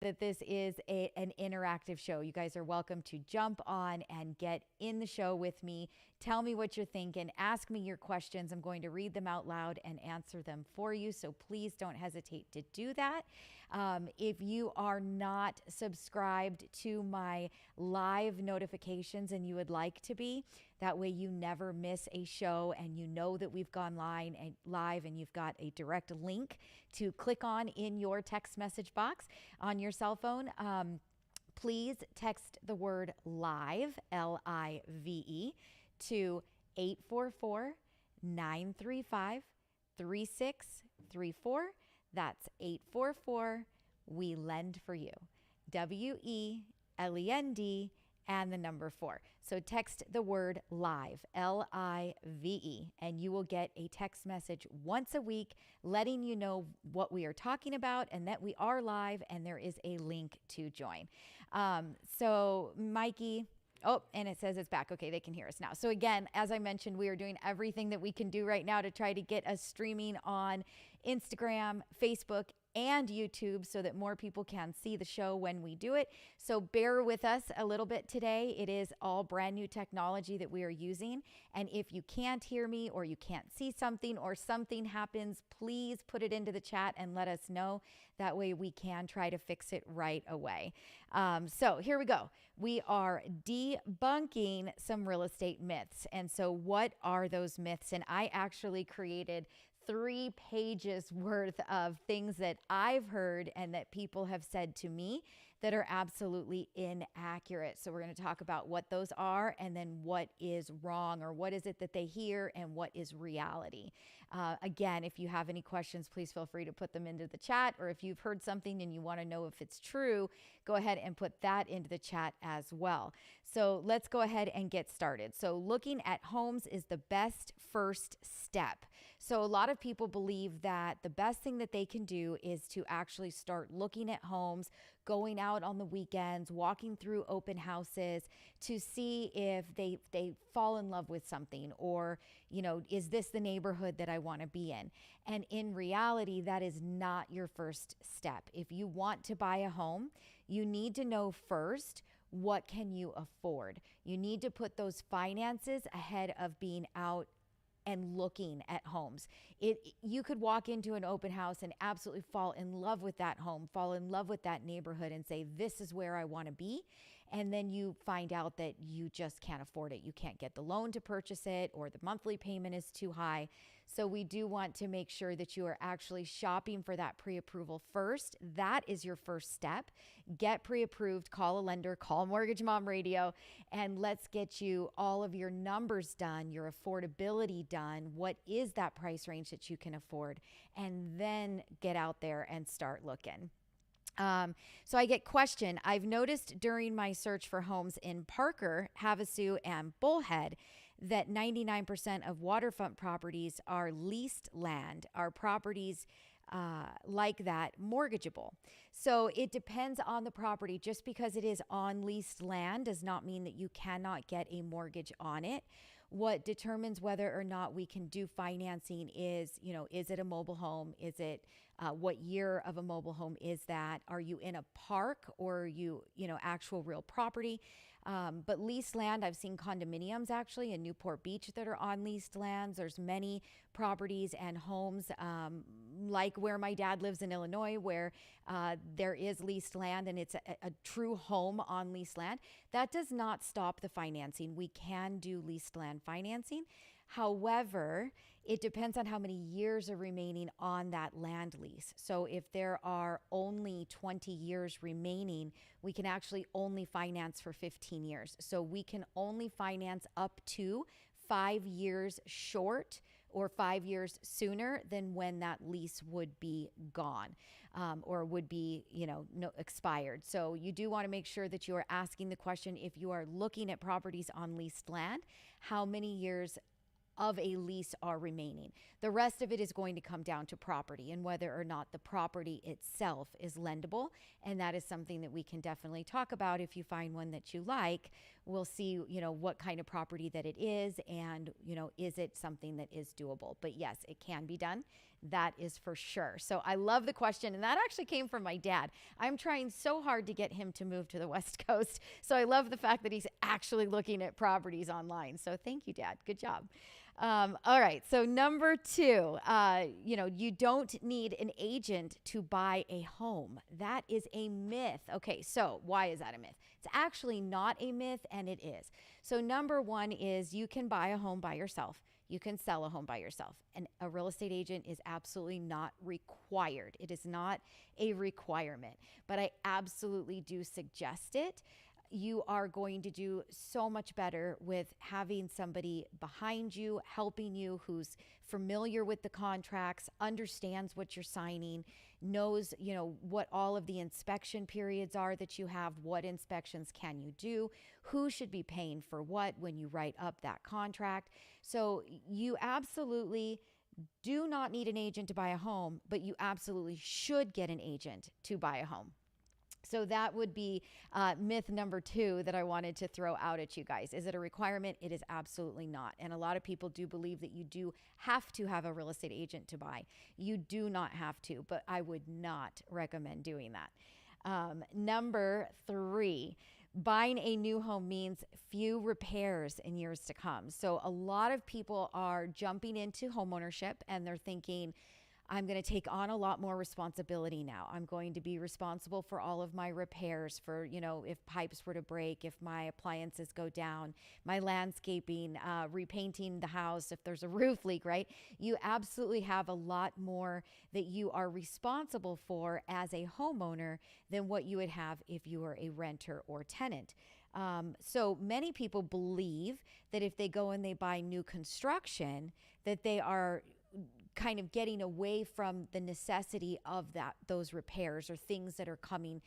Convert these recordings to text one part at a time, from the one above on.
that this is an interactive show. You guys are welcome to jump on and get in the show with me. Tell me what you're thinking. Ask me your questions. I'm going to read them out loud and answer them for you. So please don't hesitate to do that. If you are not subscribed to my live notifications and you would like to be, that way you never miss a show and you know that we've gone live and you've got a direct link to click on in your text message box on your cell phone. Please text the word live, LIVE, to 844-935-3634. That's 844 We Lend for You. WELEND and the number 4. So text the word live, LIVE, and you will get a text message once a week letting you know what we are talking about and that we are live, and there is a link to join. So Mikey, oh, and it says it's back. Okay, they can hear us now. So again, as I mentioned, we are doing everything that we can do right now to try to get us streaming on Instagram, Facebook, and YouTube so that more people can see the show when we do it. So bear with us a little bit today. It is all brand new technology that we are using. And if you can't hear me or you can't see something or something happens, please put it into the chat and let us know. That way we can try to fix it right away. So here we go. We are debunking some real estate myths. And so what are those myths? And I actually created 3 pages worth of things that I've heard and that people have said to me that are absolutely inaccurate. So we're going to talk about what those are and then what is wrong, or what is it that they hear and what is reality. Again, if you have any questions, please feel free to put them into the chat, or if you've heard something and you want to know if it's true, go ahead and put that into the chat as well. So let's go ahead and get started. So looking at homes is the best first step. So a lot of people believe that the best thing that they can do is to actually start looking at homes, going out on the weekends, walking through open houses to see if they fall in love with something, or, you know, is this the neighborhood that I want to be in? And in reality, that is not your first step. If you want to buy a home, you need to know first, what can you afford? You need to put those finances ahead of being out and looking at homes. You could walk into an open house and absolutely fall in love with that home, fall in love with that neighborhood and say, this is where I want to be. And then you find out that you just can't afford it. You can't get the loan to purchase it, or the monthly payment is too high. So we do want to make sure that you are actually shopping for that pre-approval first. That is your first step. Get pre-approved, call a lender, call Mortgage Mom Radio, and let's get you all of your numbers done, your affordability done. What is that price range that you can afford? And then get out there and start looking. So I get question. I've noticed during my search for homes in Parker, Havasu, and Bullhead that 99% of waterfront properties are leased land, are properties like that mortgageable. So it depends on the property. Just because it is on leased land does not mean that you cannot get a mortgage on it. What determines whether or not we can do financing is, you know, is it a mobile home? Is it what year of a mobile home is that? Are you in a park, or are you know, actual real property? But leased land, I've seen condominiums actually in Newport Beach that are on leased lands. There's many properties and homes like where my dad lives in Illinois, where there is leased land and it's a true home on leased land. That does not stop the financing. We can do leased land financing. However, it depends on how many years are remaining on that land lease. So if there are only 20 years remaining, we can actually only finance for 15 years. So we can only finance up to 5 years short, or 5 years sooner than when that lease would be gone, or would be, you know, expired. So you do want to make sure that you are asking the question, if you are looking at properties on leased land, how many years of a lease are remaining. The rest of it is going to come down to property and whether or not the property itself is lendable. And that is something that we can definitely talk about if you find one that you like, we'll see, what kind of property that it is, and, is it something that is doable? But yes, it can be done. That is for sure. So I love the question. And that actually came from my dad. I'm trying so hard to get him to move to the West Coast. So I love the fact that he's actually looking at properties online. So thank you, Dad. Good job. All right. So number two, you don't need an agent to buy a home. That is a myth. Okay. So why is that a myth? It's actually not a myth, and it is. So number one is you can buy a home by yourself. You can sell a home by yourself. And a real estate agent is absolutely not required. It is not a requirement, but I absolutely do suggest it. You are going to do so much better with having somebody behind you, helping you, who's familiar with the contracts, understands what you're signing, knows, what all of the inspection periods are that you have, what inspections can you do, who should be paying for what when you write up that contract. So you absolutely do not need an agent to buy a home, but you absolutely should get an agent to buy a home. So that would be myth number two that I wanted to throw out at you guys. Is it a requirement? It is absolutely not. And a lot of people do believe that you do have to have a real estate agent to buy. You do not have to, but I would not recommend doing that. Number three, buying a new home means few repairs in years to come. So a lot of people are jumping into homeownership and they're thinking, I'm going to take on a lot more responsibility now. I'm going to be responsible for all of my repairs, for, if pipes were to break, if my appliances go down, my landscaping, repainting the house, if there's a roof leak, right? You absolutely have a lot more that you are responsible for as a homeowner than what you would have if you were a renter or tenant. So many people believe that if they go and they buy new construction, that they are kind of getting away from the necessity of those repairs or things that are coming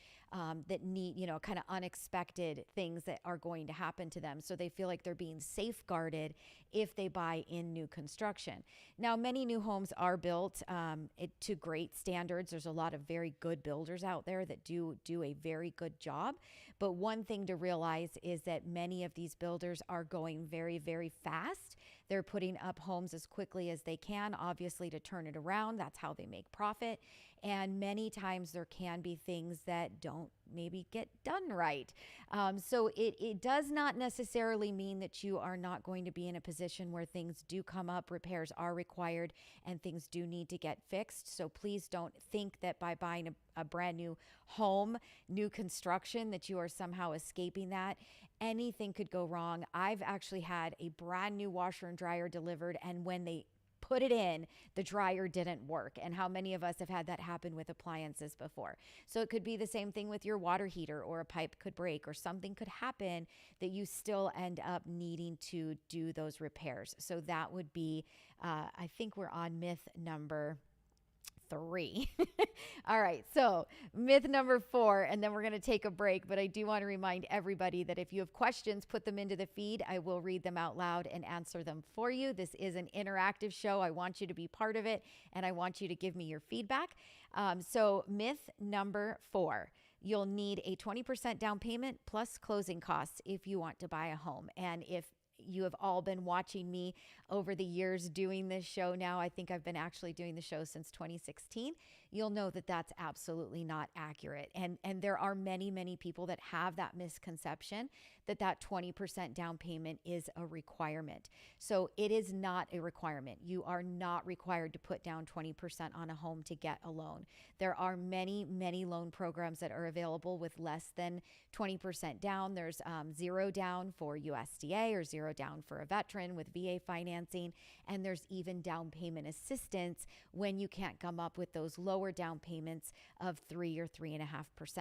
that need, kind of unexpected things that are going to happen to them. So they feel like they're being safeguarded if they buy in new construction. Now, many new homes are built to great standards. There's a lot of very good builders out there that do a very good job. But one thing to realize is that many of these builders are going very, very fast. They're putting up homes as quickly as they can, obviously, to turn it around. That's how they make profit. And many times there can be things that don't maybe get done right. So it does not necessarily mean that you are not going to be in a position where things do come up, repairs are required, and things do need to get fixed. So please don't think that by buying a brand new home, new construction, that you are somehow escaping that. Anything could go wrong. I've actually had a brand new washer and dryer delivered, and when they put it in, the dryer didn't work. And how many of us have had that happen with appliances before? So it could be the same thing with your water heater, or a pipe could break, or something could happen that you still end up needing to do those repairs. So that would be, I think we're on myth number 3. All right. So myth number 4, and then we're going to take a break. But I do want to remind everybody that if you have questions, put them into the feed. I will read them out loud and answer them for you. This is an interactive show. I want you to be part of it, and I want you to give me your feedback. So myth number 4. You'll need a 20% down payment plus closing costs if you want to buy a home. And if you have all been watching me over the years doing this show now, I think I've been actually doing the show since 2016. You'll know that that's absolutely not accurate. And there are many, many people that have that misconception that 20% down payment is a requirement. So it is not a requirement. You are not required to put down 20% on a home to get a loan. There are many, many loan programs that are available with less than 20% down. There's zero down for USDA, or zero down for a veteran with VA financing. And there's even down payment assistance when you can't come up with those lower down payments of 3 or 3.5%.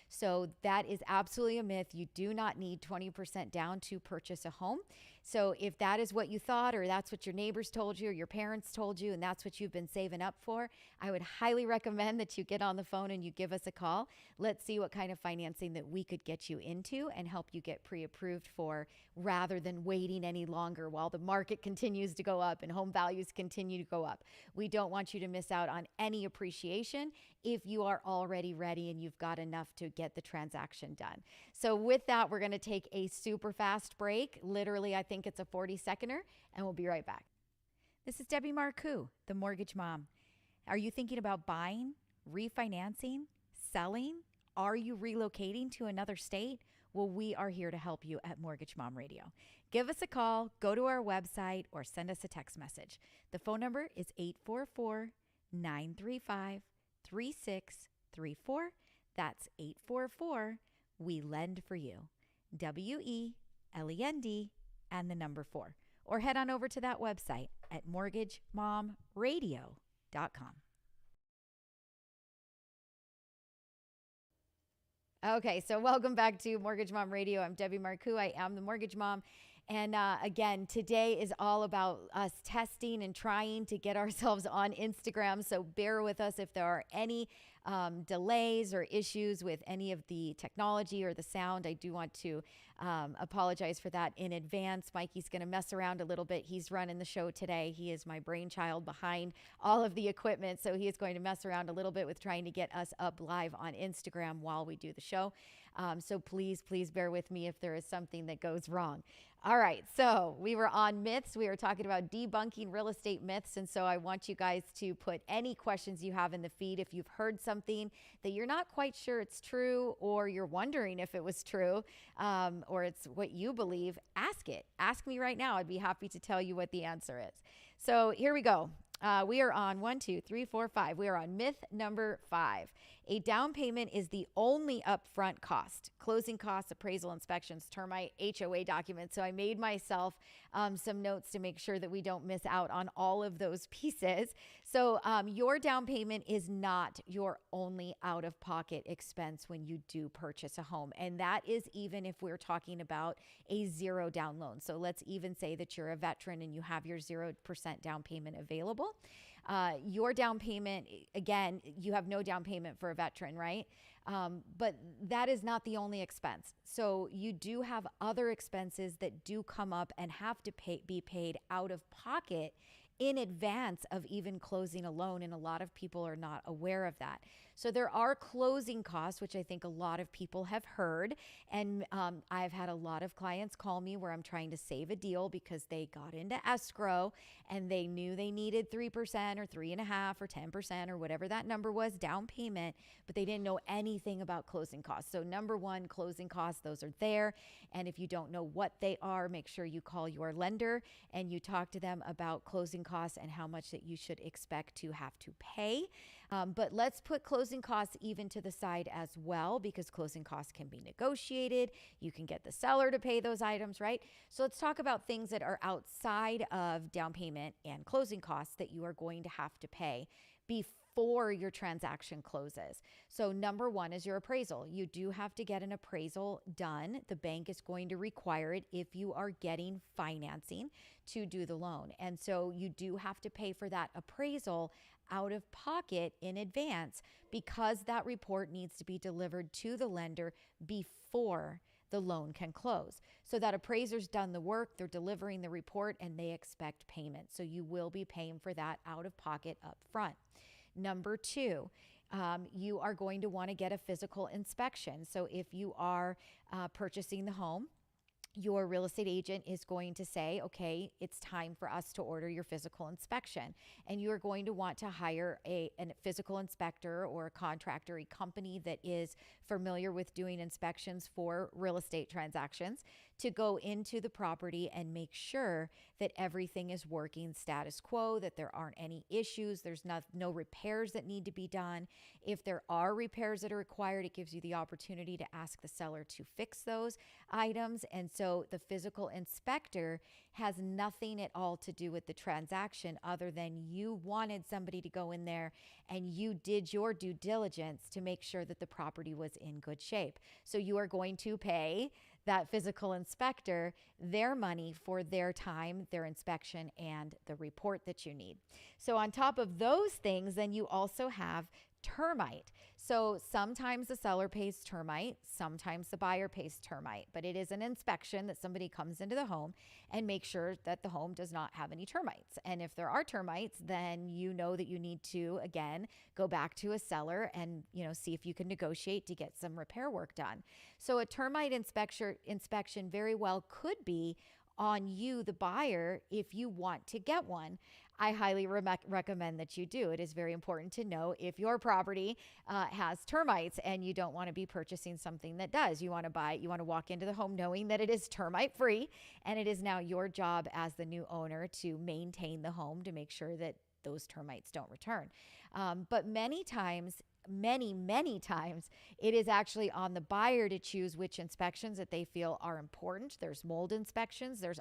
So that is absolutely a myth. You do not need 20% down to purchase a home. So if that is what you thought, or that's what your neighbors told you, or your parents told you, and that's what you've been saving up for, I would highly recommend that you get on the phone and you give us a call. Let's see what kind of financing that we could get you into and help you get pre-approved for, rather than waiting any longer while the market continues to go up and home values continue to go up. We don't want you to miss out on any appreciation negotiation if you are already ready and you've got enough to get the transaction done. So with that, we're going to take a super fast break. Literally, I think it's a 40-seconder, and we'll be right back. This is Debbie Marcoux, the Mortgage Mom. Are you thinking about buying, refinancing, selling? Are you relocating to another state? Well, we are here to help you at Mortgage Mom Radio. Give us a call, go to our website, or send us a text message. The phone number is 844-935-3634. That's 844 We Lend for You. WELEND and the number 4. Or head on over to that website at mortgagemomradio.com. Okay, so welcome back to Mortgage Mom Radio. I'm Debbie Marcoux. I am the Mortgage Mom. And again, today is all about us testing and trying to get ourselves on Instagram. So bear with us if there are any delays or issues with any of the technology or the sound. I do want to apologize for that in advance. Mikey's going to mess around a little bit. He's running the show today. He is my brainchild behind all of the equipment. So he is going to mess around a little bit with trying to get us up live on Instagram while we do the show. So please bear with me if there is something that goes wrong. All right, so we were on myths. We were talking about debunking real estate myths. And so I want you guys to put any questions you have in the feed. If you've heard something that you're not quite sure it's true, or you're wondering if it was true, or it's what you believe, ask it. Ask me right now. I'd be happy to tell you what the answer is. So here we go. We are on 1, 2, 3, 4, 5. We are on myth number 5. A down payment is the only upfront cost. Closing costs, appraisal, inspections, termite, HOA documents. So I made myself some notes to make sure that we don't miss out on all of those pieces. So your down payment is not your only out-of-pocket expense when you do purchase a home. And that is even if we're talking about a 0 down loan. So let's even say that you're a veteran and you have your 0% down payment available. Your down payment, again, you have no down payment for a veteran, right? But that is not the only expense. So you do have other expenses that do come up and have to be paid out of pocket in advance of even closing a loan. And a lot of people are not aware of that. So there are closing costs, which I think a lot of people have heard. And I've had a lot of clients call me where I'm trying to save a deal because they got into escrow and they knew they needed 3% or 3.5% or 10% or whatever that number was down payment, but they didn't know anything about closing costs. So number one, closing costs, those are there. And if you don't know what they are, make sure you call your lender and you talk to them about closing costs and how much that you should expect to have to pay. But let's put closing costs even to the side as well, because closing costs can be negotiated. You can get the seller to pay those items, right? So let's talk about things that are outside of down payment and closing costs that you are going to have to pay before your transaction closes. So number one is your appraisal. You do have to get an appraisal done. The bank is going to require it if you are getting financing to do the loan. And so you do have to pay for that appraisal out of pocket in advance, because that report needs to be delivered to the lender before the loan can close. So that appraiser's done the work, they're delivering the report, and they expect payment. So you will be paying for that out of pocket up front. Number two, you are going to want to get a physical inspection. So if you are purchasing the home, your real estate agent is going to say, okay, it's time for us to order your physical inspection. And you're going to want to hire a physical inspector or a contractor, a company that is familiar with doing inspections for real estate transactions, to go into the property and make sure that everything is working status quo, that there aren't any issues, there's no repairs that need to be done. If there are repairs that are required, it gives you the opportunity to ask the seller to fix those items. And so the physical inspector has nothing at all to do with the transaction, other than you wanted somebody to go in there and you did your due diligence to make sure that the property was in good shape. So you are going to pay that physical inspector their money for their time, their inspection, and the report that you need. So on top of those things, then you also have termite. So sometimes the seller pays termite, sometimes the buyer pays termite, but it is an inspection that somebody comes into the home and makes sure that the home does not have any termites. And if there are termites, then you know that you need to, again, go back to a seller and, see if you can negotiate to get some repair work done. So a termite inspection very well could be on you, the buyer, if you want to get one. I highly recommend that you do. It is very important to know if your property has termites and you don't want to be purchasing something that does. You want to walk into the home knowing that it is termite free, and it is now your job as the new owner to maintain the home to make sure that those termites don't return. But many times, many times, it is actually on the buyer to choose which inspections that they feel are important. There's mold inspections, there's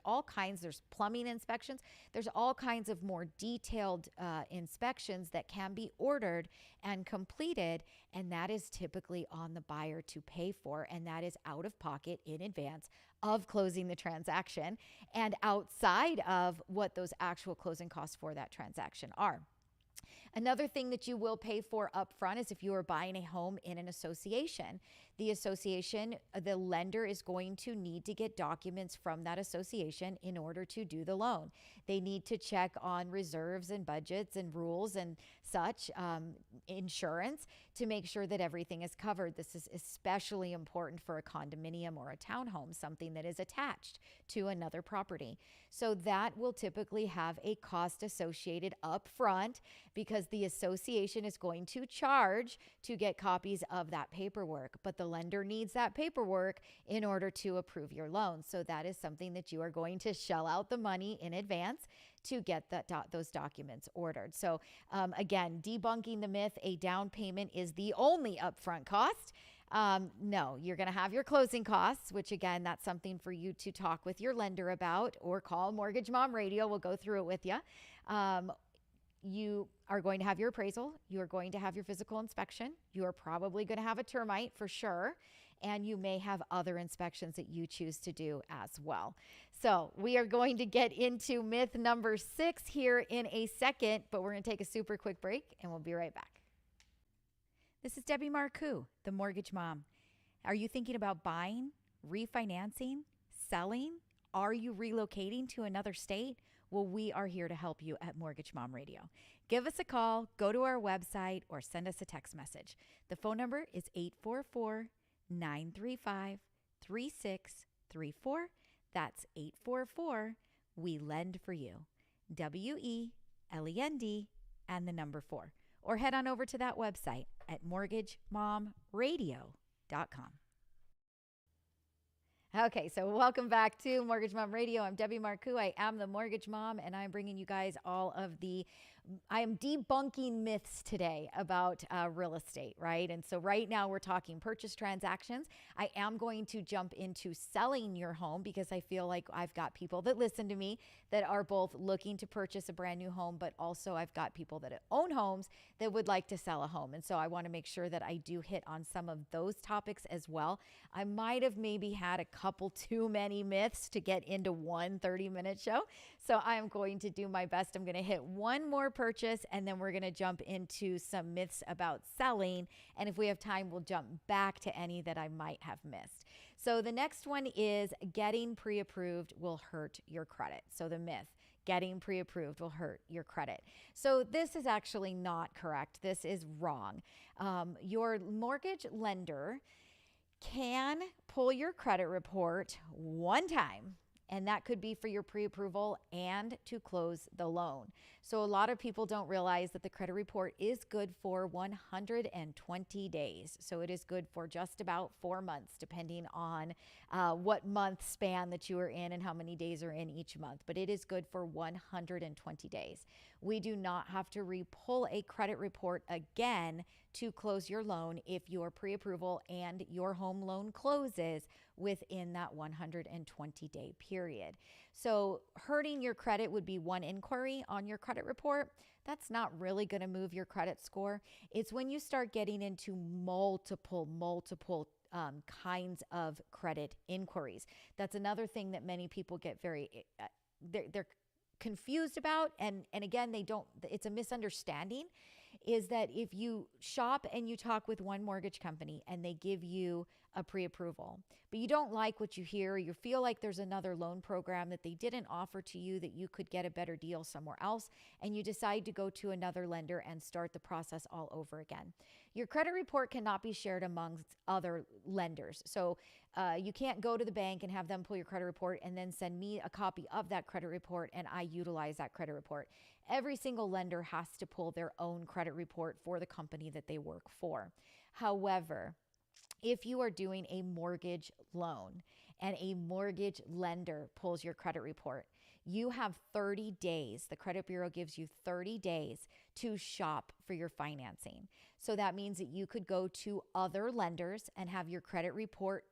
plumbing inspections, there's all kinds of more detailed inspections that can be ordered and completed, and that is typically on the buyer to pay for, and that is out of pocket in advance of closing the transaction and outside of what those actual closing costs for that transaction are. Another thing that you will pay for upfront is if you are buying a home in an association. The association, the lender is going to need to get documents from that association in order to do the loan. They need to check on reserves and budgets and rules and such, insurance, to make sure that everything is covered. This is especially important for a condominium or a townhome, something that is attached to another property. So that will typically have a cost associated up front because the association is going to charge to get copies of that paperwork, but the lender needs that paperwork in order to approve your loan. So that is something that you are going to shell out the money in advance to get those documents ordered. So again, debunking the myth, a down payment is the only upfront cost. No, you're going to have your closing costs, which again, that's something for you to talk with your lender about, or call Mortgage Mom Radio. We'll go through it with you. You are going to have your appraisal. You are going to have your physical inspection. You are probably going to have a termite for sure. And you may have other inspections that you choose to do as well. So we are going to get into myth number 6 here in a second, but we're going to take a super quick break and we'll be right back. This is Debbie Marcoux, the Mortgage Mom. Are you thinking about buying, refinancing, selling? Are you relocating to another state? Well, we are here to help you at Mortgage Mom Radio. Give us a call, go to our website, or send us a text message. The phone number is 844-935-3634. That's 844 We Lend for You. WELEND and the number 4. Or head on over to that website at mortgagemomradio.com. Okay, so welcome back to Mortgage Mom Radio. I'm Debbie Marcoux. I am the Mortgage Mom, and I'm bringing you guys I am debunking myths today about real estate, right? And so right now we're talking purchase transactions. I am going to jump into selling your home because I feel like I've got people that listen to me that are both looking to purchase a brand new home, but also I've got people that own homes that would like to sell a home. And so I want to make sure that I do hit on some of those topics as well. I might have maybe had a couple too many myths to get into one 30-minute show. So I am going to do my best. I'm going to hit one more purchase, and then we're going to jump into some myths about selling. And if we have time, we'll jump back to any that I might have missed. So the next one is getting pre-approved will hurt your credit. So the myth, getting pre-approved will hurt your credit. So this is actually not correct. This is wrong. Your mortgage lender can pull your credit report one time, and that could be for your pre-approval and to close the loan. So a lot of people don't realize that the credit report is good for 120 days. So it is good for just about 4 months, depending on what month span that you are in and how many days are in each month. But it is good for 120 days. We do not have to re-pull a credit report again to close your loan if your pre-approval and your home loan closes within that 120-day period. So hurting your credit would be one inquiry on your credit report. That's not really going to move your credit score. It's when you start getting into multiple kinds of credit inquiries. That's another thing that many people get they're confused about. And again, it's a misunderstanding. is that if you shop and you talk with one mortgage company and they give you a pre-approval, but you don't like what you hear, or you feel like there's another loan program that they didn't offer to you that you could get a better deal somewhere else, and you decide to go to another lender and start the process all over again. Your credit report cannot be shared amongst other lenders. So you can't go to the bank and have them pull your credit report and then send me a copy of that credit report and I utilize that credit report. Every single lender has to pull their own credit report for the company that they work for. However, if you are doing a mortgage loan and a mortgage lender pulls your credit report, you have 30 days. The credit bureau gives you 30 days to shop for your financing. So that means that you could go to other lenders and have your credit report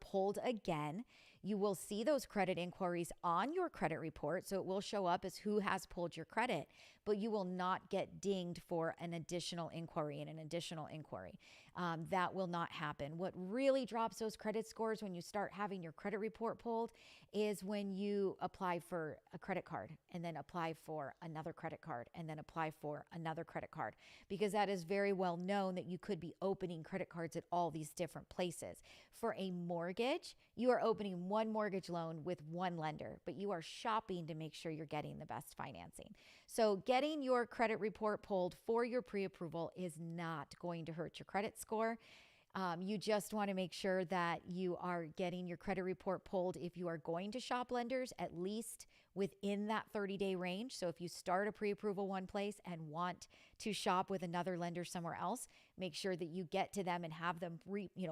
pulled again. You will see those credit inquiries on your credit report, so it will show up as who has pulled your credit, but you will not get dinged for an additional inquiry and an additional inquiry. That will not happen. What really drops those credit scores when you start having your credit report pulled is when you apply for a credit card and then apply for another credit card and then apply for another credit card, because that is very well known that you could be opening credit cards at all these different places. For a mortgage, you are opening one mortgage loan with one lender, but you are shopping to make sure you're getting the best financing. So getting your credit report pulled for your pre-approval is not going to hurt your credit score. You just want to make sure that you are getting your credit report pulled if you are going to shop lenders, at least within that 30-day range. So if you start a pre-approval one place and want to shop with another lender somewhere else, make sure that you get to them and have them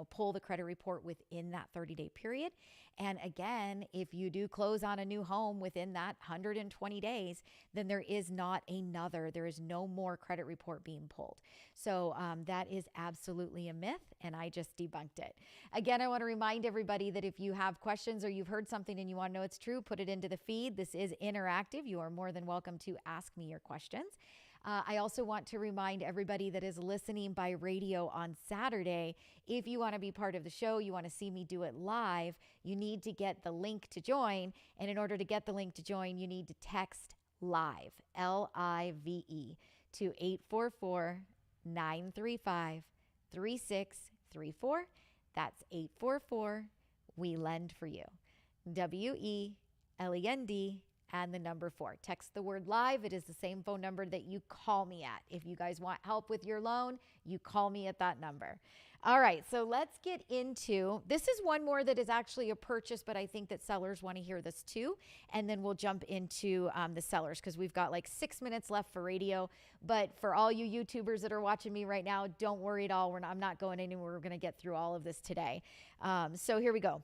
pull the credit report within that 30-day period. And again, if you do close on a new home within that 120 days, then there is no more credit report being pulled. So that is absolutely a myth, and I just debunked it. Again, I want to remind everybody that if you have questions or you've heard something and you want to know it's true, put it into the feed. This is interactive. You are more than welcome to ask me your questions. I also want to remind everybody that is listening by radio on Saturday, if you want to be part of the show, you want to see me do it live, you need to get the link to join. And in order to get the link to join, you need to text LIVE, LIVE, to 844-935-3634. That's 844 We Lend for You. WELEND and the number 4. Text the word live. It is the same phone number that you call me at. If you guys want help with your loan, you call me at that number. All right, so let's get into, this is one more that is actually a purchase, but I think that sellers want to hear this too. And then we'll jump into the sellers, because we've got like 6 minutes left for radio. But for all you YouTubers that are watching me right now, don't worry at all. I'm not going anywhere. We're going to get through all of this today. So here we go.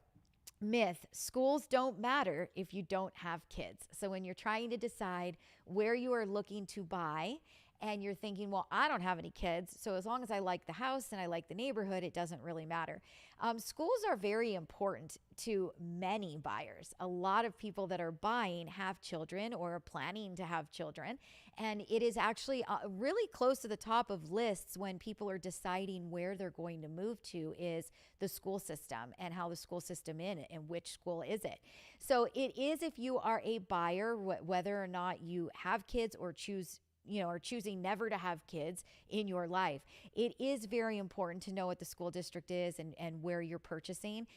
Myth: schools don't matter if you don't have kids. So when you're trying to decide where you are looking to buy and you're thinking, well, I don't have any kids, so as long as I like the house and I like the neighborhood, it doesn't really matter. Schools are very important to many buyers. A lot of people that are buying have children or are planning to have children. And it is actually really close to the top of lists when people are deciding where they're going to move to, is the school system and how the school system is and which school is it. So it is, if you are a buyer, whether or not you have kids or choosing never to have kids in your life, it is very important to know what the school district is and where you're purchasing.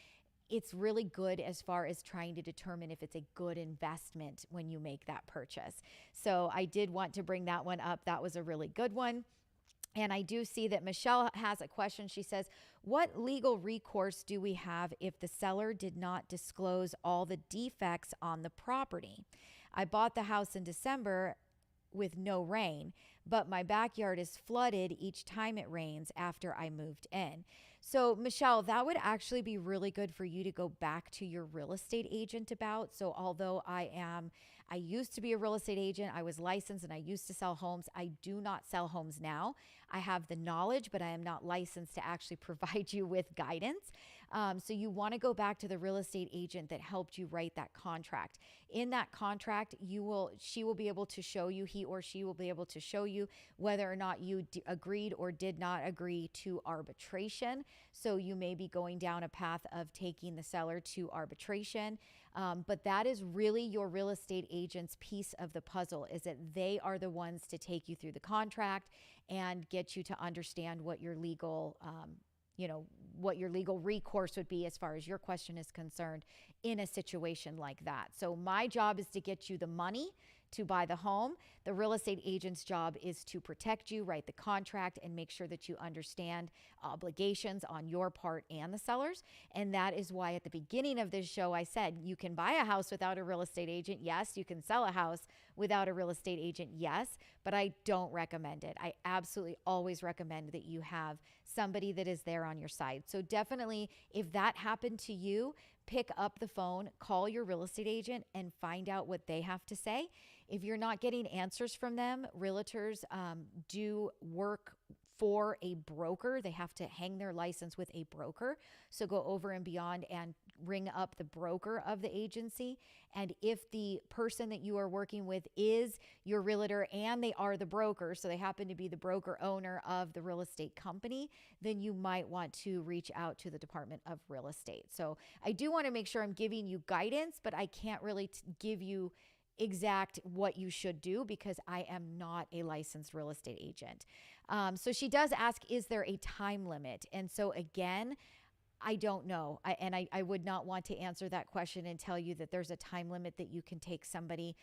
It's really good as far as trying to determine if it's a good investment when you make that purchase. So I did want to bring that one up. That was a really good one. And I do see that Michelle has a question. She says, what legal recourse do we have if the seller did not disclose all the defects on the property? I bought the house in December with no rain, but my backyard is flooded each time it rains after I moved in. So Michelle, that would actually be really good for you to go back to your real estate agent about. So although I used to be a real estate agent, I was licensed and I used to sell homes. I do not sell homes now. I have the knowledge, but I am not licensed to actually provide you with guidance. So you want to go back to the real estate agent that helped you write that contract. In that contract, he or she will be able to show you whether or not you agreed or did not agree to arbitration. So you may be going down a path of taking the seller to arbitration. But that is really your real estate agent's piece of the puzzle, is that they are the ones to take you through the contract and get you to understand what your legal, what your legal recourse would be as far as your question is concerned in a situation like that. So my job is to get you the money to buy the home. The real estate agent's job is to protect you, write the contract, and make sure that you understand obligations on your part and the seller's. And that is why at the beginning of this show, I said you can buy a house without a real estate agent. Yes, you can sell a house without a real estate agent. Yes, but I don't recommend it. I absolutely always recommend that you have somebody that is there on your side. So definitely, if that happened to you, pick up the phone, call your real estate agent, and find out what they have to say. If you're not getting answers from them, realtors do work for a broker. They have to hang their license with a broker. So go over and beyond and ring up the broker of the agency. And if the person that you are working with is your realtor and they are the broker, so they happen to be the broker owner of the real estate company, then you might want to reach out to the Department of Real Estate. So I do want to make sure I'm giving you guidance, but I can't really give you exact what you should do because I am not a licensed real estate agent. So she does ask, is there a time limit? And so again, I don't know. I would not want to answer that question and tell you that there's a time limit that you can take somebody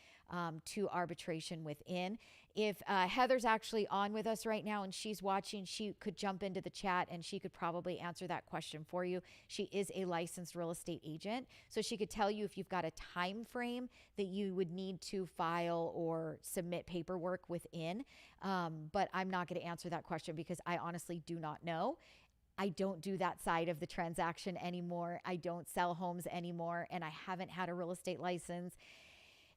to arbitration within. If Heather's actually on with us right now and she's watching, she could jump into the chat and she could probably answer that question for you. She is a licensed real estate agent, so she could tell you if you've got a time frame that you would need to file or submit paperwork within. But I'm not going to answer that question because I honestly do not know. I don't do that side of the transaction anymore. I don't sell homes anymore. And I haven't had a real estate license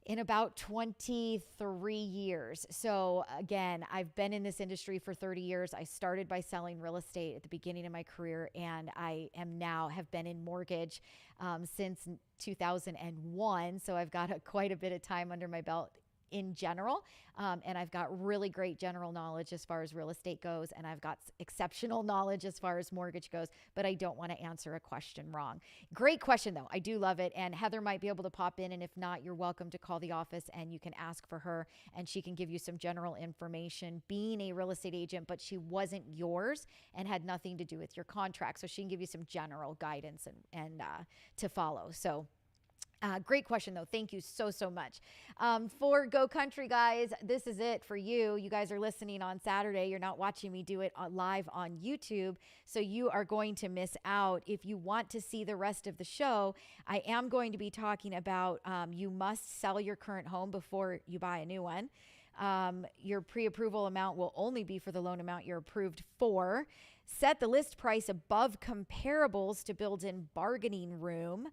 in about 23 years. So again, I've been in this industry for 30 years. I started by selling real estate at the beginning of my career, and I have been in mortgage since 2001. So I've got quite a bit of time under my belt in general. And I've got really great general knowledge as far as real estate goes. And I've got exceptional knowledge as far as mortgage goes, but I don't want to answer a question wrong. Great question though. I do love it. And Heather might be able to pop in. And if not, you're welcome to call the office and you can ask for her and she can give you some general information being a real estate agent, but she wasn't yours and had nothing to do with your contract. So she can give you some general guidance and to follow. So great question, though. Thank you so, so much. For Go Country, guys, this is it for you. You guys are listening on Saturday. You're not watching me do it live on YouTube, so you are going to miss out. If you want to see the rest of the show, I am going to be talking about you must sell your current home before you buy a new one. Your pre-approval amount will only be for the loan amount you're approved for. Set the list price above comparables to build in bargaining room.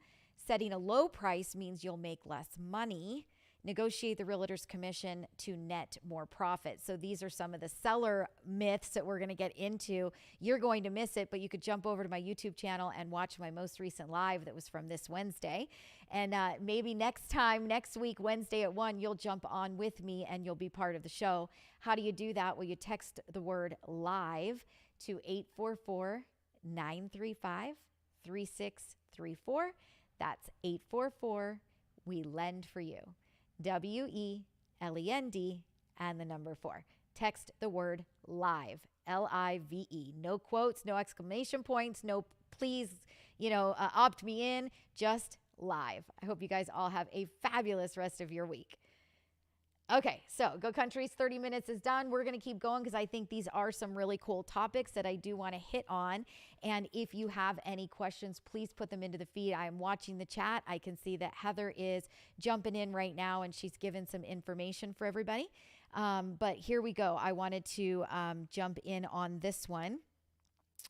Setting a low price means you'll make less money. Negotiate the realtor's commission to net more profit. So these are some of the seller myths that we're going to get into. You're going to miss it, but you could jump over to my YouTube channel and watch my most recent live that was from this Wednesday. And maybe next week, Wednesday at 1, you'll jump on with me and you'll be part of the show. How do you do that? Well, you text the word live to 844-935-3634. That's 844, we lend for you. WELEND and the number 4. Text the word live, LIVE. No quotes, no exclamation points, no please, opt me in, just live. I hope you guys all have a fabulous rest of your week. Okay, so Go Country's 30 minutes is done. We're going to keep going because I think these are some really cool topics that I do want to hit on. And if you have any questions, please put them into the feed. I am watching the chat. I can see that Heather is jumping in right now and she's given some information for everybody. But here we go. I wanted to jump in on this one.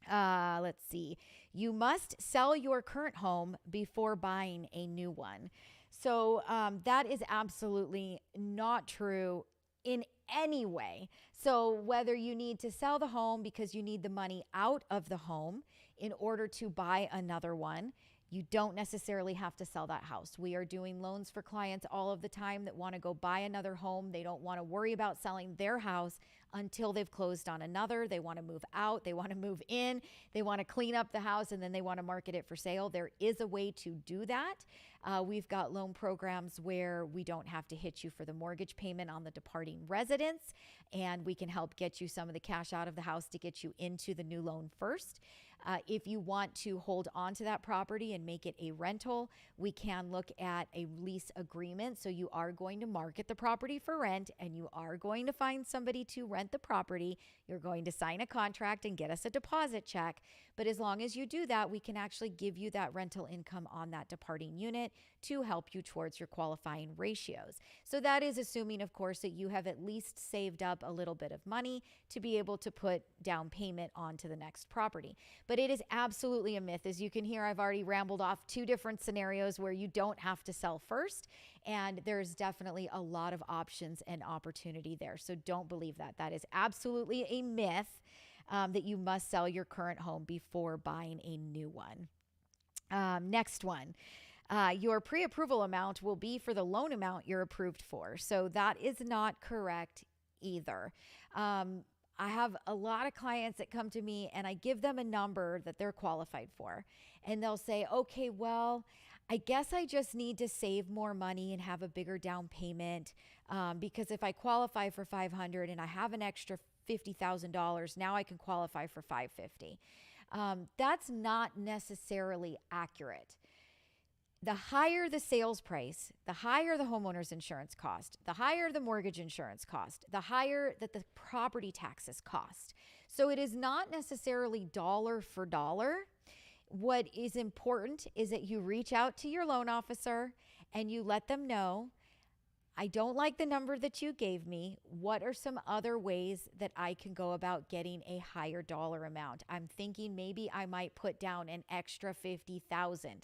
Let's see. You must sell your current home before buying a new one. So that is absolutely not true in any way. So whether you need to sell the home because you need the money out of the home in order to buy another one, You don't necessarily have to sell that house. We are doing loans for clients all of the time that want to go buy another home. They don't want to worry about selling their house until they've closed on another. They want to move out. They want to move in. They want to clean up the house, and then they want to market it for sale. There is a way to do that. We've got loan programs where we don't have to hit you for the mortgage payment on the departing residence, and we can help get you some of the cash out of the house to get you into the new loan first. If you want to hold on to that property and make it a rental, we can look at a lease agreement. So you are going to market the property for rent, and you are going to find somebody to rent the property. You're going to sign a contract and get us a deposit check. But as long as you do that, we can actually give you that rental income on that departing unit to help you towards your qualifying ratios. So that is assuming, of course, that you have at least saved up a little bit of money to be able to put down payment onto the next property. But it is absolutely a myth. As you can hear, I've already rambled off 2 different scenarios where you don't have to sell first. And there's definitely a lot of options and opportunity there. So don't believe that. That is absolutely a myth. That you must sell your current home before buying a new one. Next one. Your pre-approval amount will be for the loan amount you're approved for. So that is not correct either. I have a lot of clients that come to me and I give them a number that they're qualified for. And they'll say, okay, well, I guess I just need to save more money and have a bigger down payment because if I qualify for $500 and I have an extra $50,000, now I can qualify for $550. That's not necessarily accurate. The higher the sales price, the higher the homeowner's insurance cost, the higher the mortgage insurance cost, the higher that the property taxes cost. So it is not necessarily dollar for dollar. What is important is that you reach out to your loan officer and you let them know, I don't like the number that you gave me. What are some other ways that I can go about getting a higher dollar amount? I'm thinking maybe I might put down an extra $50,000.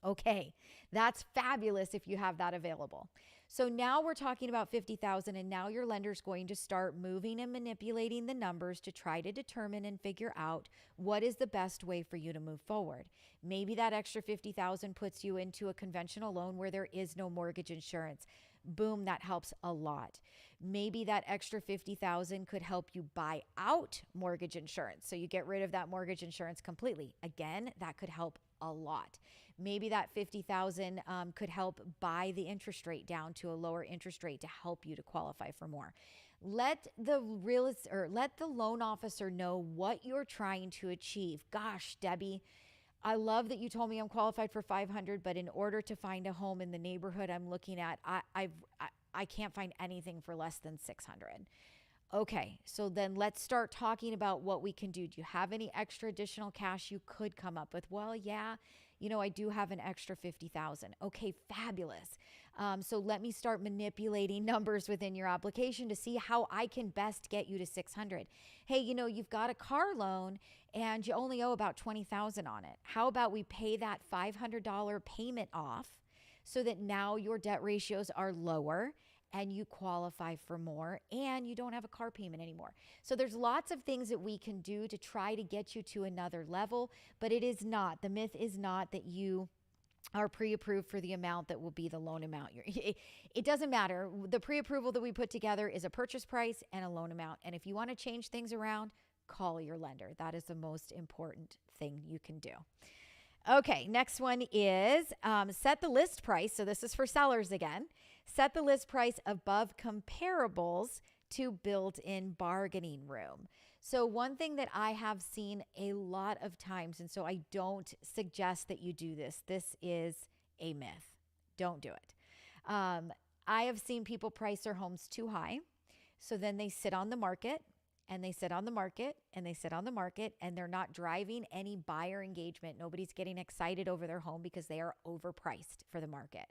Okay, that's fabulous if you have that available. So now we're talking about $50,000, and now your lender's going to start moving and manipulating the numbers to try to determine and figure out what is the best way for you to move forward. Maybe that extra $50,000 puts you into a conventional loan where there is no mortgage insurance. Boom, that helps a lot. Maybe that extra $50,000 could help you buy out mortgage insurance. So you get rid of that mortgage insurance completely. Again, that could help a lot. Maybe that $50,000 could help buy the interest rate down to a lower interest rate to help you to qualify for more. Let the loan officer know what you're trying to achieve. Gosh, Debbie, I love that you told me I'm qualified for $500, but in order to find a home in the neighborhood I'm looking at, I can't find anything for less than $600. Okay, so then let's start talking about what we can do. Do you have any extra additional cash you could come up with? Well, yeah, I do have an extra $50,000. Okay, fabulous. So let me start manipulating numbers within your application to see how I can best get you to $600. Hey, you've got a car loan and you only owe about $20,000 on it. How about we pay that $500 payment off so that now your debt ratios are lower and you qualify for more and you don't have a car payment anymore. So there's lots of things that we can do to try to get you to another level, but the myth is not that you are pre-approved for the amount that will be the loan amount. It doesn't matter. The pre-approval that we put together is a purchase price and a loan amount. And if you want to change things around, call your lender. That is the most important thing you can do. Okay, next one is set the list price. So this is for sellers again. Set the list price above comparables to built-in bargaining room. So one thing that I have seen a lot of times, and so I don't suggest that you do this. This is a myth. Don't do it. I have seen people price their homes too high. So then they sit on the market and they sit on the market and they sit on the market and they're not driving any buyer engagement. Nobody's getting excited over their home because they are overpriced for the market.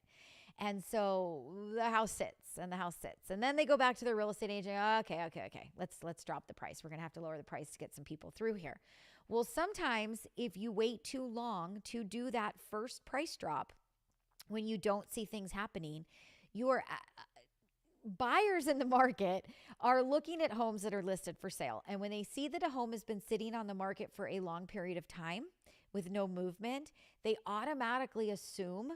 And so the house sits and the house sits. And then they go back to their real estate agent. Okay. Let's drop the price. We're going to have to lower the price to get some people through here. Well, sometimes if you wait too long to do that first price drop, when you don't see things happening, your buyers in the market are looking at homes that are listed for sale. And when they see that a home has been sitting on the market for a long period of time, with no movement, they automatically assume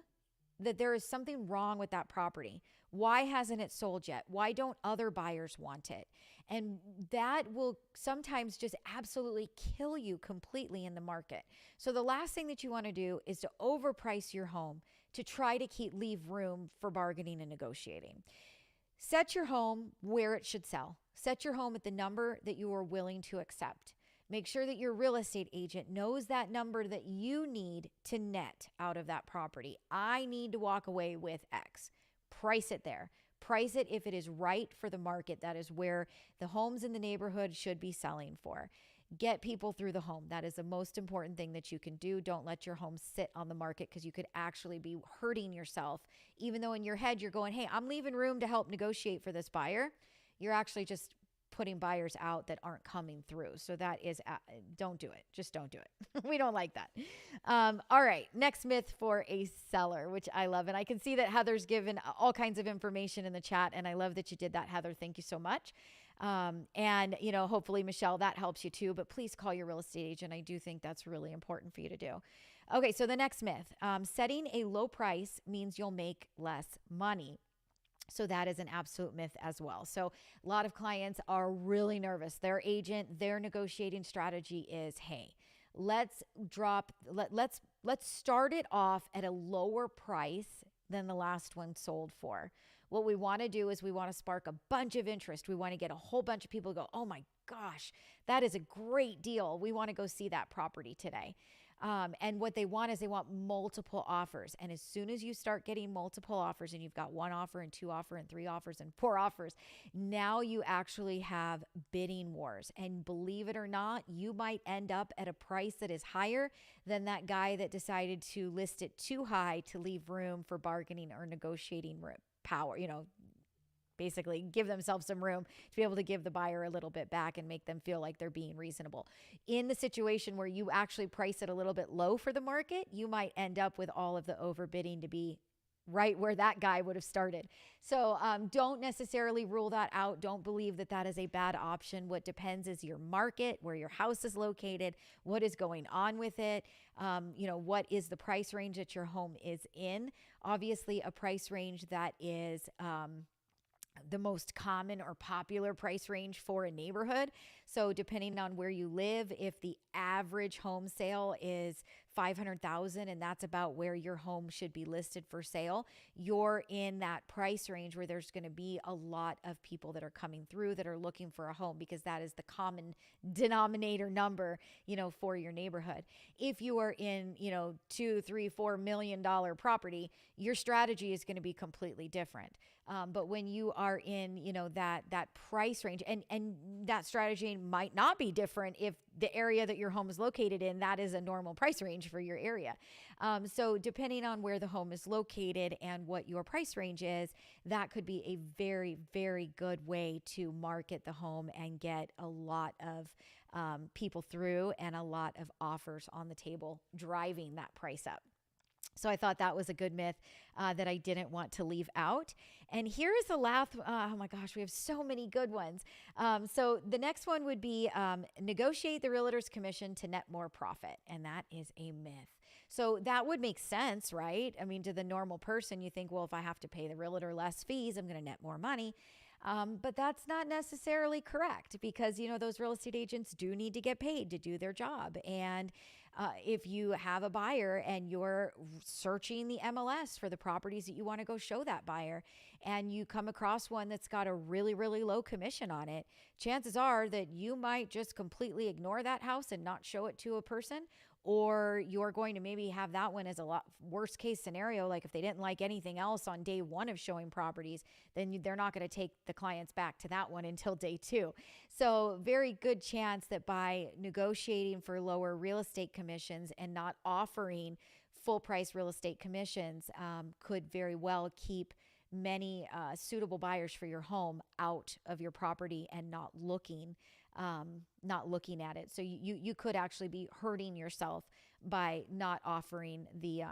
that there is something wrong with that property. Why hasn't it sold yet? Why don't other buyers want it? And that will sometimes just absolutely kill you completely in the market. So the last thing that you want to do is to overprice your home to try to leave room for bargaining and negotiating. Set your home where it should sell. Set your home at the number that you are willing to accept. Make sure that your real estate agent knows that number that you need to net out of that property. I need to walk away with X. Price it there. Price it if it is right for the market. That is where the homes in the neighborhood should be selling for. Get people through the home. That is the most important thing that you can do. Don't let your home sit on the market, because you could actually be hurting yourself. Even though in your head you're going, hey, I'm leaving room to help negotiate for this buyer, you're actually just putting buyers out that aren't coming through. So that is, don't do it. Just don't do it. We don't like that. All right. Next myth for a seller, which I love. And I can see that Heather's given all kinds of information in the chat. And I love that you did that, Heather. Thank you so much. And, hopefully, Michelle, that helps you too. But please call your real estate agent. I do think that's really important for you to do. Okay. So the next myth, setting a low price means you'll make less money. So that is an absolute myth as well. So a lot of clients are really nervous. Their agent, their negotiating strategy is, hey, let's start it off at a lower price than the last one sold for. What we want to do is we want to spark a bunch of interest. We want to get a whole bunch of people to go, oh my gosh, that is a great deal. We want to go see that property today. And what they want is they want multiple offers. And as soon as you start getting multiple offers, and you've got one offer and two offers and three offers and four offers, now you actually have bidding wars. And believe it or not, you might end up at a price that is higher than that guy that decided to list it too high to leave room for bargaining or negotiating power, basically give themselves some room to be able to give the buyer a little bit back and make them feel like they're being reasonable. In the situation where you actually price it a little bit low for the market, you might end up with all of the overbidding to be right where that guy would have started. So don't necessarily rule that out. Don't believe that that is a bad option. What depends is your market, where your house is located, what is going on with it, what is the price range that your home is in. Obviously, a price range that is the most common or popular price range for a neighborhood. So depending on where you live, if the average home sale is $500,000 and that's about where your home should be listed for sale, you're in that price range where there's going to be a lot of people that are coming through that are looking for a home, because that is the common denominator number, for your neighborhood. If you are in, $2, $3, $4 million property, your strategy is going to be completely different. But when you are in, that price range, and that strategy might not be different if the area that your home is located in, that is a normal price range for your area. So depending on where the home is located and what your price range is, that could be a very, very good way to market the home and get a lot of people through and a lot of offers on the table, driving that price up. So I thought that was a good myth that I didn't want to leave out. And here is the last, oh my gosh, we have so many good ones. So the next one would be negotiate the realtor's commission to net more profit. And that is a myth. So that would make sense, right? I mean, to the normal person, you think, well, if I have to pay the realtor less fees, I'm going to net more money. But that's not necessarily correct, because, those real estate agents do need to get paid to do their job. And if you have a buyer and you're searching the MLS for the properties that you want to go show that buyer, and you come across one that's got a really, really low commission on it, chances are that you might just completely ignore that house and not show it to a person. Or you're going to maybe have that one as a lot worst case scenario. Like if they didn't like anything else on day one of showing properties, then they're not going to take the clients back to that one until day two. So very good chance that by negotiating for lower real estate commissions and not offering full price real estate commissions could very well keep many suitable buyers for your home out of your property and not looking at it. So you could actually be hurting yourself by not offering the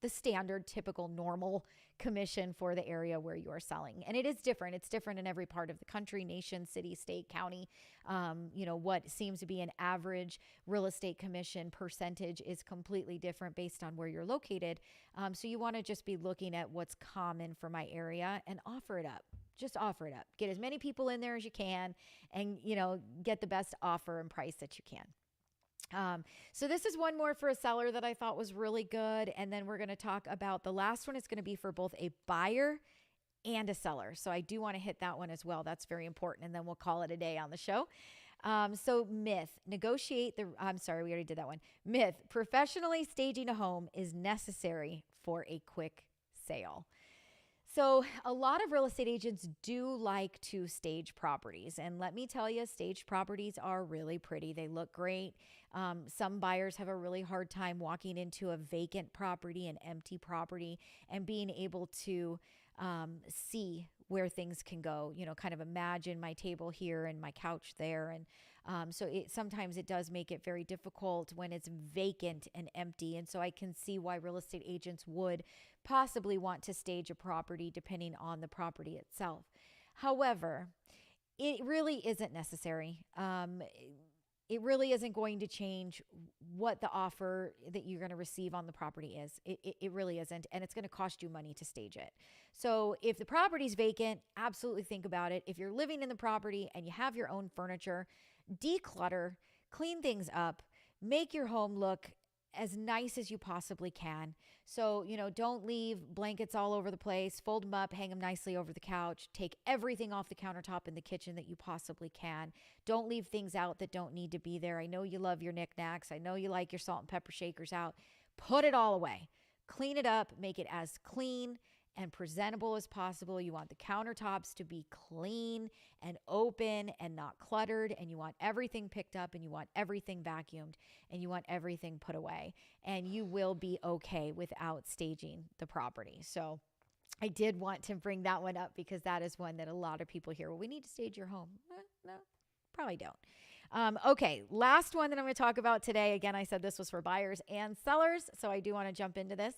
standard, typical, normal commission for the area where you're selling. And it is different. It's different in every part of the country, nation, city, state, county. What seems to be an average real estate commission percentage is completely different based on where you're located. So you want to just be looking at what's common for my area and offer it up. Just offer it up. Get as many people in there as you can and, get the best offer and price that you can. So this is one more for a seller that I thought was really good. And then we're going to talk about the last one is going to be for both a buyer and a seller. So I do want to hit that one as well. That's very important. And then we'll call it a day on the show. So myth, we already did that one. Myth, professionally staging a home is necessary for a quick sale. So a lot of real estate agents do like to stage properties. And let me tell you, staged properties are really pretty. They look great. Some buyers have a really hard time walking into a vacant property, an empty property, and being able to see where things can go, kind of imagine my table here and my couch there. And sometimes it does make it very difficult when it's vacant and empty. And so I can see why real estate agents would possibly want to stage a property depending on the property itself. However, it really isn't necessary. It really isn't going to change what the offer that you're going to receive on the property is. It really isn't. And it's going to cost you money to stage it. So if the property's vacant, absolutely think about it. If you're living in the property and you have your own furniture, declutter, clean things up, make your home look as nice as you possibly can. So, don't leave blankets all over the place, fold them up, hang them nicely over the couch, take everything off the countertop in the kitchen that you possibly can. Don't leave things out that don't need to be there. I know you love your knickknacks. I know you like your salt and pepper shakers out. Put it all away. Clean it up, make it as clean and presentable as possible. You want the countertops to be clean and open and not cluttered, and you want everything picked up, and you want everything vacuumed, and you want everything put away, and you will be okay without staging the property. So I did want to bring that one up because that is one that a lot of people hear, well, we need to stage your home. No, probably don't. Okay, last one that I'm going to talk about today. Again, I said this was for buyers and sellers, so I do want to jump into this.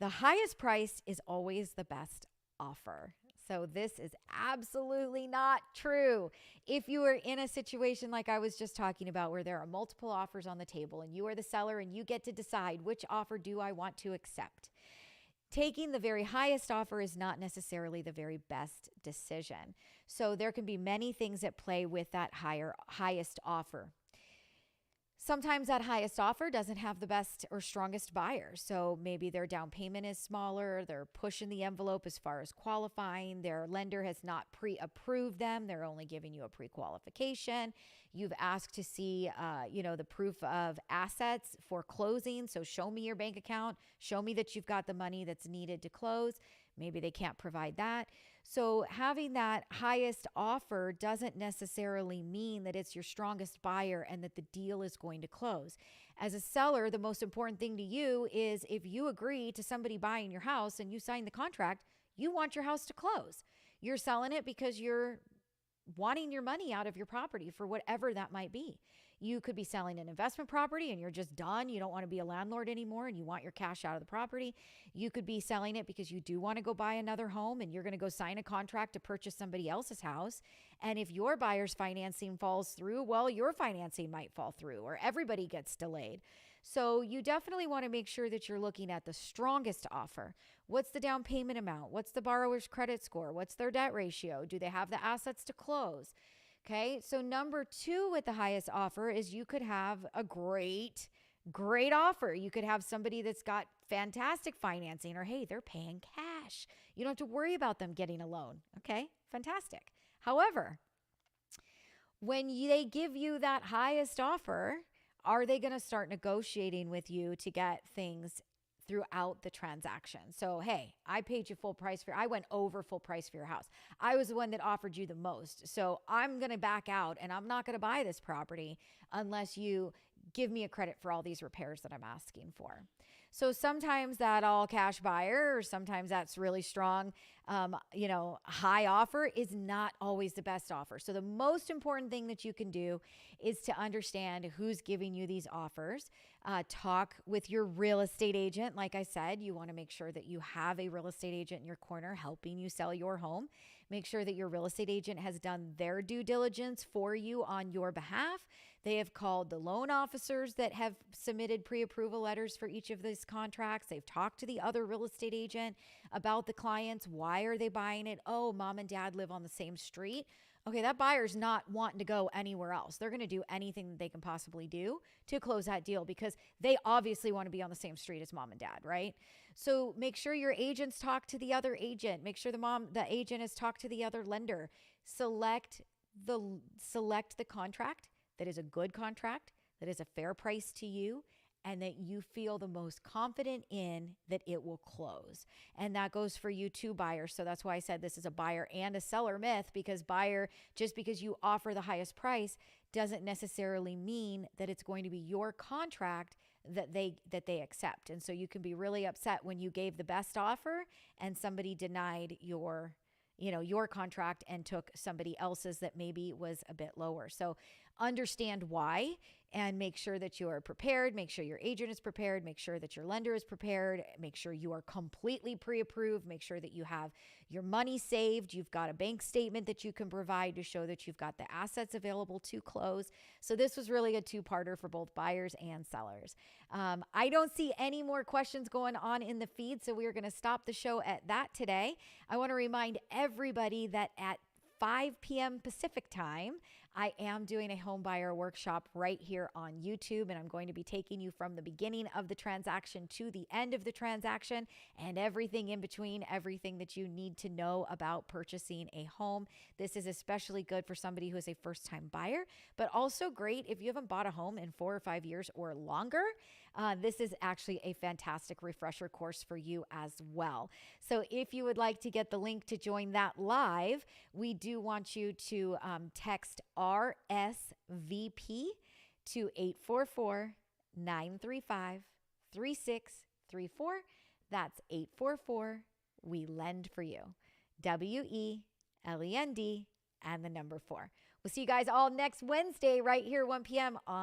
The highest price is always the best offer. So this is absolutely not true. If you are in a situation like I was just talking about where there are multiple offers on the table and you are the seller and you get to decide which offer do I want to accept, taking the very highest offer is not necessarily the very best decision. So there can be many things at play with that highest offer. Sometimes that highest offer doesn't have the best or strongest buyer. So maybe their down payment is smaller. They're pushing the envelope as far as qualifying. Their lender has not pre-approved them. They're only giving you a pre-qualification. You've asked to see, the proof of assets for closing. So show me your bank account. Show me that you've got the money that's needed to close. Maybe they can't provide that. So having that highest offer doesn't necessarily mean that it's your strongest buyer and that the deal is going to close. As a seller, the most important thing to you is if you agree to somebody buying your house and you sign the contract, you want your house to close. You're selling it because you're wanting your money out of your property for whatever that might be. You could be selling an investment property and you're just done. You don't want to be a landlord anymore and you want your cash out of the property. You could be selling it because you do want to go buy another home and you're going to go sign a contract to purchase somebody else's house. And if your buyer's financing falls through, well, your financing might fall through or everybody gets delayed. So you definitely want to make sure that you're looking at the strongest offer. What's the down payment amount? What's the borrower's credit score? What's their debt ratio? Do they have the assets to close? Okay, so number 2 with the highest offer is you could have a great offer. You could have somebody that's got fantastic financing or, hey, they're paying cash. You don't have to worry about them getting a loan. Okay, fantastic. However, when they give you that highest offer, are they going to start negotiating with you to get things throughout the transaction? So, hey, I paid you full price I went over full price for your house. I was the one that offered you the most. So I'm going to back out and I'm not going to buy this property unless you give me a credit for all these repairs that I'm asking for. So sometimes that all cash buyer, or sometimes that's really strong, high offer is not always the best offer. So the most important thing that you can do is to understand who's giving you these offers. Talk with your real estate agent. Like I said, you want to make sure that you have a real estate agent in your corner helping you sell your home. Make sure that your real estate agent has done their due diligence for you on your behalf. They have called the loan officers that have submitted pre-approval letters for each of these contracts. They've talked to the other real estate agent about the clients. Why are they buying it? Oh, mom and dad live on the same street. Okay, that buyer's not wanting to go anywhere else. They're going to do anything that they can possibly do to close that deal because they obviously want to be on the same street as mom and dad, right? So make sure your agents talk to the other agent. Make sure the agent has talked to the other lender. Select the contract that is a good contract, that is a fair price to you, and that you feel the most confident in that it will close. And that goes for you too, buyers. So that's why I said this is a buyer and a seller myth, because buyer, just because you offer the highest price doesn't necessarily mean that it's going to be your contract that they accept. And so you can be really upset when you gave the best offer and somebody denied your contract and took somebody else's that maybe was a bit lower. So understand why and make sure that you are prepared. Make sure your agent is prepared. Make sure that your lender is prepared. Make sure you are completely pre-approved. Make sure that you have your money saved. You've got a bank statement that you can provide to show that you've got the assets available to close. So this was really a two-parter for both buyers and sellers. I don't see any more questions going on in the feed, so we are going to stop the show at that today. I want to remind everybody that at 5 p.m. Pacific time, I am doing a home buyer workshop right here on YouTube, and I'm going to be taking you from the beginning of the transaction to the end of the transaction and everything in between, everything that you need to know about purchasing a home. This is especially good for somebody who is a first-time buyer, but also great if you haven't bought a home in 4 or 5 years or longer. This is actually a fantastic refresher course for you as well. So if you would like to get the link to join that live, we do want you to text RSVP to 844-935-3634. That's 844 We Lend for You. WELEND and the number 4. We'll see you guys all next Wednesday right here, 1 p.m. on